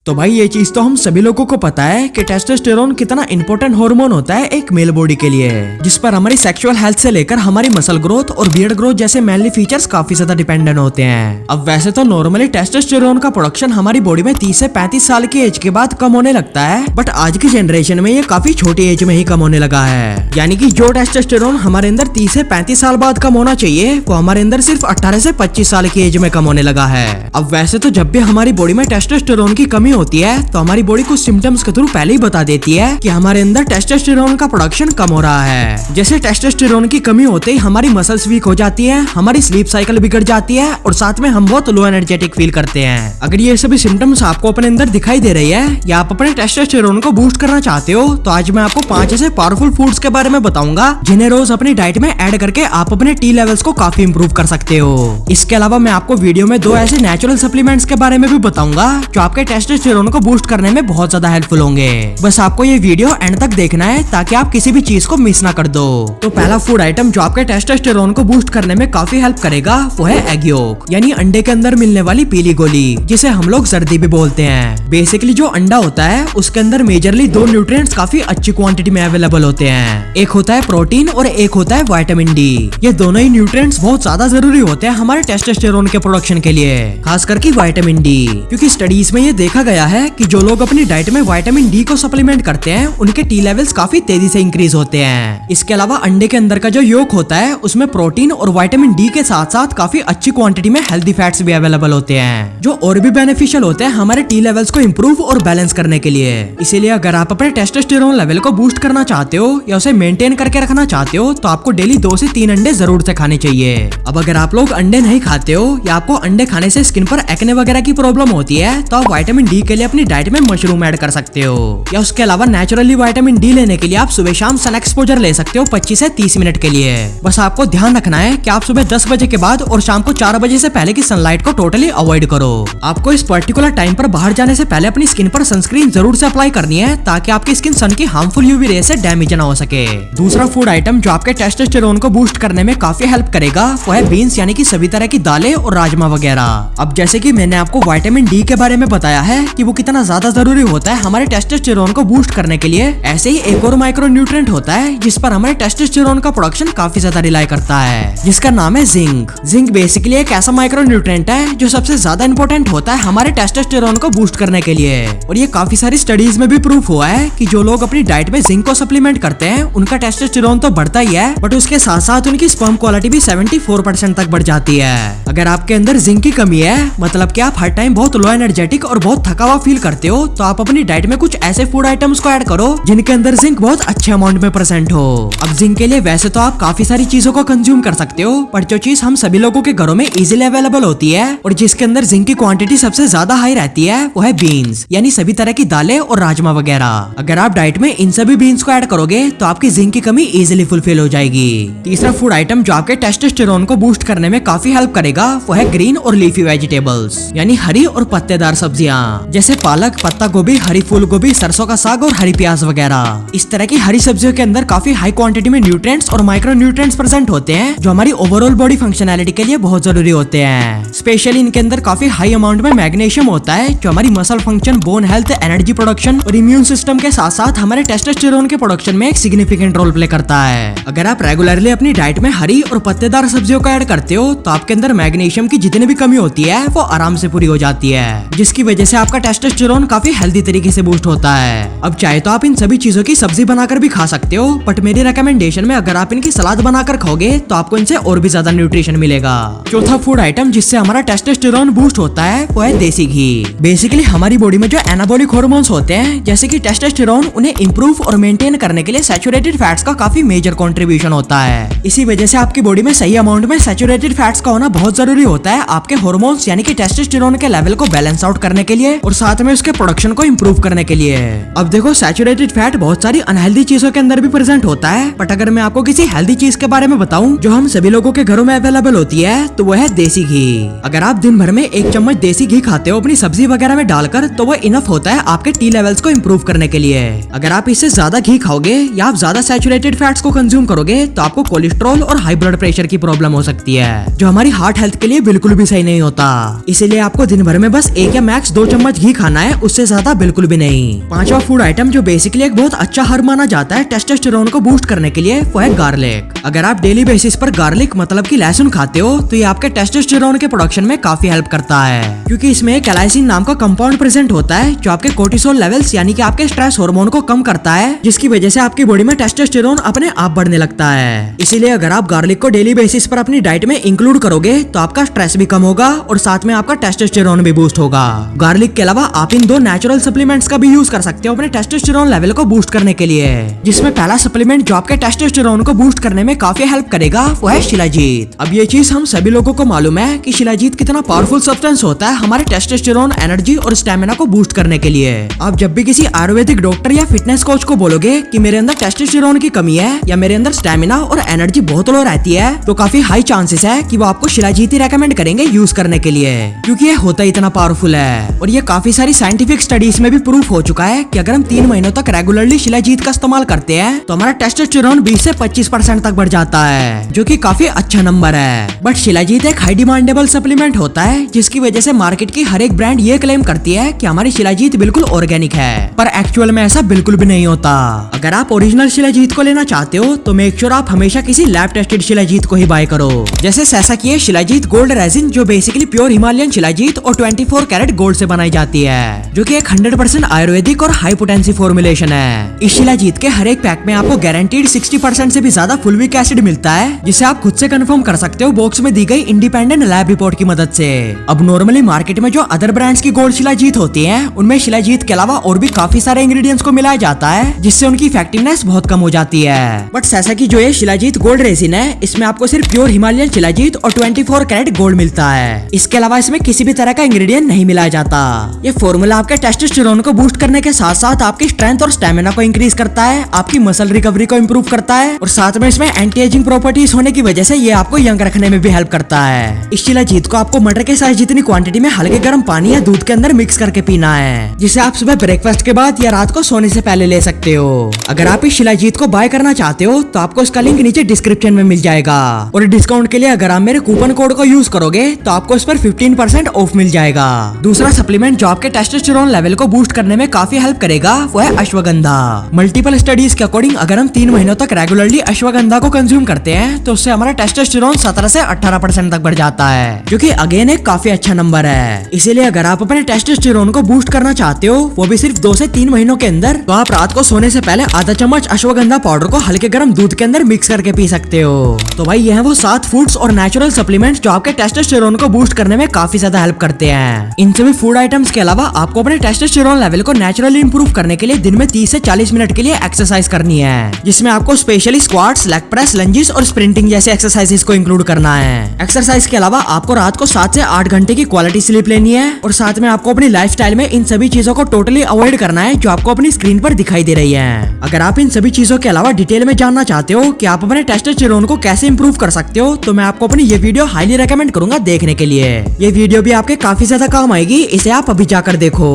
तो भाई ये चीज तो हम सभी लोगों को पता है कि टेस्टोस्टेरोन कितना इंपॉर्टेंट हार्मोन होता है एक मेल बॉडी के लिए, जिस पर हमारी सेक्सुअल हेल्थ से लेकर हमारी मसल ग्रोथ और बियर्ड ग्रोथ जैसे मेनली फीचर्स काफी ज्यादा डिपेंडेंट होते हैं। अब वैसे तो नॉर्मली टेस्टोस्टेरोन का प्रोडक्शन हमारी बॉडी में 30 से 35 साल की एज के बाद कम होने लगता है, बट आज की जनरेशन में ये काफी छोटी एज में ही कम होने लगा है। यानी कि जो टेस्टोस्टेरोन हमारे अंदर 30 से 35 साल बाद कम होना चाहिए वो हमारे अंदर सिर्फ 18 से 25 साल की एज में कम होने लगा है। अब वैसे तो जब भी हमारी बॉडी में टेस्टोस्टेरोन की कमी होती है तो हमारी बॉडी कुछ सिम्टम्स के थ्रू पहले ही बता देती है कि हमारे अंदर टेस्टोस्टेरोन का प्रोडक्शन कम हो रहा है। जैसे टेस्टोस्टेरोन की कमी होते ही हमारी मसल्स वीक हो जाती है, हमारी स्लीप साइकिल बिगड़ जाती है और साथ में हम बहुत लो एनर्जेटिक फील करते हैं। अगर ये सभी सिम्टम्स आपको अपने अंदर दिखाई दे रही है या आप अपने टेस्टोस्टेरोन को बूस्ट करना चाहते हो तो आज मैं आपको 5 ऐसे पावरफुल फूड्स के बारे में बताऊंगा जिन्हें रोज अपनी डाइट में ऐड करके आप अपने टी लेवल्स को काफी इंप्रूव कर सकते हो। इसके अलावा मैं आपको वीडियो में 2 ऐसे नेचुरल सप्लीमेंट्स के बारे में भी बताऊंगा जो आपके टेस्टोस्टेरोन को बूस्ट करने में बहुत ज्यादा हेल्पफुल होंगे। बस आपको ये वीडियो एंड तक देखना है ताकि आप किसी भी चीज को मिस ना कर दो। तो पहला फूड आइटम जो आपके टेस्टोस्टेरोन को बूस्ट करने में काफी हेल्प करेगा वो है एग योक, यानी अंडे के अंदर मिलने वाली पीली गोली, जिसे हम लोग जर्दी भी बोलते हैं। बेसिकली जो अंडा होता है उसके अंदर मेजरली 2 न्यूट्रिएंट्स काफी अच्छी क्वांटिटी में अवेलेबल होते हैं। एक होता है प्रोटीन और एक होता है विटामिन डी। ये दोनों ही न्यूट्रिएंट्स बहुत ज्यादा जरूरी होते हैं हमारे टेस्टोस्टेरोन के प्रोडक्शन के लिए, खास करके विटामिन डी, क्योंकि स्टडीज में ये देखा गया है कि जो लोग अपनी डाइट में विटामिन डी को सप्लीमेंट करते हैं उनके टी लेवल्स काफी तेजी से इंक्रीज होते हैं। इसके अलावा अंडे के अंदर का जो योक होता है उसमें प्रोटीन और विटामिन डी के साथ साथ काफी अच्छी क्वांटिटी में हेल्दी फैट्स भी अवेलेबल होते हैं जो और भी बेनिफिशियल होते हैं हमारे टी लेवल्स को इंप्रूव और बैलेंस करने के लिए। इसीलिए अगर आप अपने टेस्टोस्टेरोन लेवल को बूस्ट करना चाहते हो या उसे मेंटेन करके रखना चाहते हो तो आपको डेली 2 से 3 अंडे जरूर से खाने चाहिए। अब अगर आप लोग अंडे नहीं खाते हो या आपको अंडे खाने से स्किन पर एक्ने वगैरह की प्रॉब्लम होती है तो आप विटामिन डी के लिए अपनी डाइट में मशरूम ऐड कर सकते हो, या उसके अलावा नेचुरली विटामिन डी लेने के लिए आप सुबह शाम सन एक्सपोजर ले सकते हो 25 से 30 मिनट के लिए। बस आपको ध्यान रखना है कि आप सुबह 10 बजे के बाद और शाम को 4 बजे से पहले की सनलाइट को टोटली अवॉइड करो। आपको इस पर्टिकुलर टाइम पर बाहर जाने से पहले अपनी स्किन पर सनस्क्रीन जरूर से अप्लाई करनी है ताकि आपकी स्किन सन की हार्मफुल यूवी रे से डैमेज ना हो सके। दूसरा फूड आइटम जो आपके टेस्टोस्टेरोन को बूस्ट करने में काफी हेल्प करेगा वो है बीन्स, यानी कि सभी तरह की दालें और राजमा वगैरह। अब जैसे कि मैंने आपको विटामिन डी के बारे में बताया है कि वो कितना ज्यादा जरूरी होता है हमारे टेस्टोस्टेरोन को बूस्ट करने के लिए, ऐसे ही एक और माइक्रो न्यूट्रिएंट होता है जिस पर हमारे टेस्टोस्टेरोन का प्रोडक्शन काफी ज्यादा रिलाई करता है, जिसका नाम है जिंक। जिंक बेसिकली एक ऐसा माइक्रो न्यूट्रिएंट है जो सबसे ज्यादा इंपॉर्टेंट होता है हमारे टेस्टोस्टेरोन को बूस्ट करने के लिए, और ये काफी सारी स्टडीज में भी प्रूफ हुआ है कि जो लोग अपनी डाइट में जिंक को सप्लीमेंट करते हैं उनका टेस्टोस्टेरोन तो बढ़ता ही है बट उसके साथ साथ उनकी स्पर्म क्वालिटी भी 74% तक बढ़ जाती है। अगर आपके अंदर जिंक की कमी है, मतलब कि आप हर टाइम बहुत लो एनर्जेटिक और बहुत थका हुआ फील करते हो, तो आप अपनी डाइट में कुछ ऐसे फूड आइटम्स को ऐड करो जिनके अंदर जिंक बहुत अच्छे अमाउंट में प्रेजेंट हो। अब जिंक के लिए वैसे तो आप काफी सारी चीजों को कंज्यूम कर सकते हो, पर जो चीज हम सभी लोगों के घरों में इजीली अवेलेबल होती है और जिसके अंदर जिंक की क्वांटिटी सबसे ज्यादा हाई रहती है वो है बीन्स, यानी सभी तरह की दालें और राजमा वगैरह। अगर आप डाइट में इन सभी बीन्स को ऐड करोगे तो आपकी जिंक की कमी इजीली फुलफिल हो जाएगी। तीसरा फूड आइटम जो आपके टेस्टोस्टेरोन को बूस्ट करने में काफी हेल्प करेगा वो है ग्रीन और लीफी वेजिटेबल्स, यानी हरी और पत्तेदार सब्जियां, जैसे पालक, पत्ता गोभी, हरी फूल गोभी, सरसों का साग और हरी प्याज वगैरह। इस तरह की हरी सब्जियों के अंदर काफी हाई क्वांटिटी में न्यूट्रिएंट्स और माइक्रो न्यूट्रिएंट्स प्रेजेंट होते हैं जो हमारी ओवरऑल बॉडी फंक्शनैलिटी के लिए बहुत जरूरी होते हैं। स्पेशली इनके अंदर काफी हाई अमाउंट में मैग्नीशियम होता है जो हमारी muscle function, bone health, energy production और इम्यून सिस्टम के साथ साथ हमारे टेस्टोस्टेरोन के प्रोडक्शन में एक सिग्निफिकेंट रोल प्ले करता है। अगर आप रेगुलरली अपनी डाइट में हरी और पत्तेदार सब्जियों को ऐड करते हो तो आपके अंदर मैग्नीशियम की जितनी भी कमी होती है वो आराम से पूरी हो जाती है, जिसकी वजह से आपका टेस्टोस्टेरोन काफी हेल्दी तरीके से बूस्ट होता है। अब चाहे तो आप इन सभी चीजों की सब्जी बनाकर भी खा सकते हो, बट मेरी रिकमेंडेशन में अगर आप इनकी सलाद बनाकर खाओगे तो आपको इनसे और भी ज्यादा न्यूट्रिशन मिलेगा। चौथा फूड आइटम जिससे हमारा टेस्टोस्टेरोन बूस्ट होता है वो है देसी घी। बेसिकली हमारी बॉडी में जो एनाबॉलिक हार्मोन्स होते हैं जैसे कि टेस्टोस्टेरोन, उन्हें इंप्रूव और मेंटेन करने के लिए सैचुरेटेड फैट्स का काफी मेजर कंट्रीब्यूशन होता है। इसी वजह से आपकी बॉडी में सही अमाउंट में सैचुरेटेड फैट्स का होना बहुत जरूरी होता है आपके हार्मोन्स यानी कि टेस्टोस्टेरोन के लेवल को बैलेंस आउट करने के लिए और साथ में उसके प्रोडक्शन को इंप्रूव करने के लिए। अब देखो, सैचुरेटेड फैट बहुत सारी अनहेल्दी चीजों के अंदर भी प्रेजेंट होता है, बट अगर मैं आपको किसी हेल्दी चीज के बारे में बताऊं जो हम सभी लोगों के घरों में अवेलेबल होती है तो वो है देसी घी। अगर आप दिन भर में 1 चम्मच देसी घी खाते हो अपनी सब्जी वगैरह में डालकर तो वो इनफ होता है आपके टी लेवल्स को इंप्रूव करने के लिए। अगर आप इससे ज्यादा घी खाओगे या आप ज्यादा सैचुरेटेड फैट्स को कंज्यूम करोगे तो आपको कोलेस्ट्रॉल और हाई ब्लड प्रेशर की प्रॉब्लम हो सकती है जो हमारी हार्ट हेल्थ के लिए बिल्कुल भी सही नहीं होता। इसीलिए आपको दिन भर में बस 1 या मैक्स 2 चम्मच चम्मच घी खाना है, उससे ज्यादा बिल्कुल भी नहीं। पांचवा फूड आइटम जो बेसिकली एक बहुत अच्छा हर्ब माना जाता है टेस्टोस्टेरोन को बूस्ट करने के लिए, वो है गार्लिक। अगर आप डेली बेसिस पर गार्लिक मतलब की लहसुन खाते हो तो ये आपके टेस्टोस्टेरोन के प्रोडक्शन में काफी हेल्प करता है, क्योंकि इसमें एक एलाइसिन नाम का कंपाउंड प्रेजेंट होता है जो आपके कोर्टिसोल लेवल्स यानी कि आपके स्ट्रेस हार्मोन को कम करता है, जिसकी वजह से आपकी बॉडी में टेस्टोस्टेरोन अपने आप बढ़ने लगता है। इसीलिए अगर आप गार्लिक को डेली बेसिस पर अपनी डाइट में इंक्लूड करोगे तो आपका स्ट्रेस भी कम होगा और साथ में आपका टेस्टोस्टेरोन भी बूस्ट होगा। गार्लिक के अलावा आप इन 2 नेचुरल सप्लीमेंट्स का भी यूज कर सकते हो अपने टेस्टोस्टेरोन लेवल को बूस्ट करने के लिए, जिसमें पहला सप्लीमेंट जो आपके टेस्टोस्टेरोन को बूस्ट करने में काफी हेल्प करेगा वो है शिलाजीत। अब ये चीज हम सभी लोगों को मालूम है कि शिलाजीत कितना पावरफुल सब्सटेंस होता है हमारे टेस्टोस्टेरोन, एनर्जी और स्टेमिना को बूस्ट करने के लिए। आप जब भी किसी आयुर्वेदिक डॉक्टर या फिटनेस कोच को बोलोगे कि मेरे अंदर टेस्टोस्टेरोन की कमी है या मेरे अंदर स्टेमिना और एनर्जी बहुत लो रहती है, तो काफी हाई चांसेस है कि वो आपको शिलाजीत ही रेकमेंड करेंगे यूज करने के लिए, क्योंकि ये होता इतना पावरफुल है। और ये काफी सारी साइंटिफिक स्टडीज में भी प्रूफ हो चुका है कि अगर हम 3 महीनों तक रेगुलरली शिलाजीत का इस्तेमाल करते हैं तो हमारा टेस्टोस्टेरोन 20 से 25% तक बढ़ जाता है, जो कि काफी अच्छा नंबर है। बट शिलाजीत एक हाई डिमांडेबल सप्लीमेंट होता है, जिसकी वजह से मार्केट की हर एक ब्रांड ये क्लेम करती है कि हमारी शिलाजीत बिल्कुल ऑर्गेनिक है, पर एक्चुअल में ऐसा बिल्कुल भी नहीं होता। अगर आप ओरिजिनल शिलाजीत को लेना चाहते हो तो मेक श्योर आप हमेशा किसी लैब टेस्टेड शिलाजीत को ही बाय करो। जैसे सैसा की शिलाजीत गोल्ड रेजिन जो बेसिकली प्योर हिमालयन शिलाजीत और 24 कैरेट गोल्ड से बनाई जाती है, जो कि एक 100% आयुर्वेदिक और हाई पोटेंसी फॉर्मुलेशन है। इस शिलाजीत के हर एक पैक में आपको गारंटीड 60% से भी ज्यादा फुलविक एसिड मिलता है, जिसे आप खुद से कंफर्म कर सकते हो बॉक्स में दी गई इंडिपेंडेंट लैब रिपोर्ट की मदद से। अब नॉर्मली मार्केट में जो अदर ब्रांड्स की गोल्ड शिलाजीत होती है उनमें शिलाजीत के अलावा और भी काफी सारे इंग्रेडिएंट्स को मिलाया जाता है, जिससे उनकी इफेक्टिवनेस बहुत कम हो जाती है। बट सैसा की जो ये शिलाजीत गोल्ड रेजिन है, इसमें आपको सिर्फ प्योर हिमालयन शिलाजीत और 24 कैरेट गोल्ड मिलता है। इसके अलावा इसमें किसी भी तरह का इंग्रेडिएंट नहीं मिलाया जाता। ये फॉर्मूला आपके टेस्टोस्टेरोन को बूस्ट करने के साथ साथ आपकी स्ट्रेंथ और स्टेमिना को इंक्रीज करता है, आपकी मसल रिकवरी को इंप्रूव करता है, और साथ में इसमें एंटी एजिंग प्रॉपर्टीज होने की वजह से ये आपको यंग रखने में भी हेल्प करता है। इस शिलाजीत को आपको मटर के साइज जितनी क्वांटिटी में हल्के गर्म पानी या दूध के अंदर मिक्स करके पीना है, जिसे आप सुबह ब्रेकफास्ट के बाद या रात को सोने से पहले ले सकते हो। अगर आप इस शिलाजीत को बाय करना चाहते हो तो आपको इसका लिंक नीचे डिस्क्रिप्शन में मिल जाएगा, और डिस्काउंट के लिए अगर आप मेरे कूपन कोड को यूज करोगे तो आपको इस पर 15% ऑफ मिल जाएगा। दूसरा सप्लीमेंट जो आपके टेस्टोस्टेरोन लेवल को बूस्ट करने में काफी हेल्प करेगा वो है अश्वगंधा। मल्टीपल स्टडीज के अकॉर्डिंग अगर हम 3 महीनों तक रेगुलरली अश्वगंधा को कंज्यूम करते हैं तो उससे हमारा टेस्टोस्टेरोन 17 से 18% तक बढ़ जाता है, जो कि अगेन एक काफी अच्छा नंबर है। इसीलिए अगर आप अपने टेस्टोस्टेरोन को बूस्ट करना चाहते हो, वो भी सिर्फ 2 से 3 महीनों के अंदर, तो आप रात को सोने से पहले आधा चम्मच अश्वगंधा पाउडर को हल्के गर्म दूध के अंदर मिक्स करके पी सकते हो। तो भाई ये है वो 7 फूड्स और नेचुरल सप्लीमेंट्स जो आपके टेस्टोस्टेरोन को बूस्ट करने में काफी ज्यादा हेल्प करते हैं। इन सभी फूड आइटम्स के अलावा आपको अपने टेस्टोस्टेरोन लेवल को नेचुरली इंप्रूव करने के लिए दिन में 30 से 40 मिनट के लिए एक्सरसाइज करनी है, जिसमें आपको specially squats, leg press, lunges और स्प्रिंटिंग जैसे एक्सरसाइजेस को इंक्लूड करना है। एक्सरसाइज के अलावा आपको रात को 7 से 8 घंटे की क्वालिटी स्लीप लेनी है, और साथ में आपको अपनी लाइफस्टाइल में इन सभी चीजों को टोटली अवॉइड करना है जो आपको अपनी स्क्रीन पर दिखाई दे रही है। अगर आप इन सभी चीजों के अलावा डिटेल में जानना चाहते हो कि आप अपने टेस्टोस्टेरोन को कैसे इंप्रूव कर सकते हो, तो मैं आपको अपनी ये वीडियो हाईली रेकमेंड करूंगा देखने के लिए। ये वीडियो भी आपके काफी ज्यादा काम आएगी, इसे आप अभी जाकर देखो।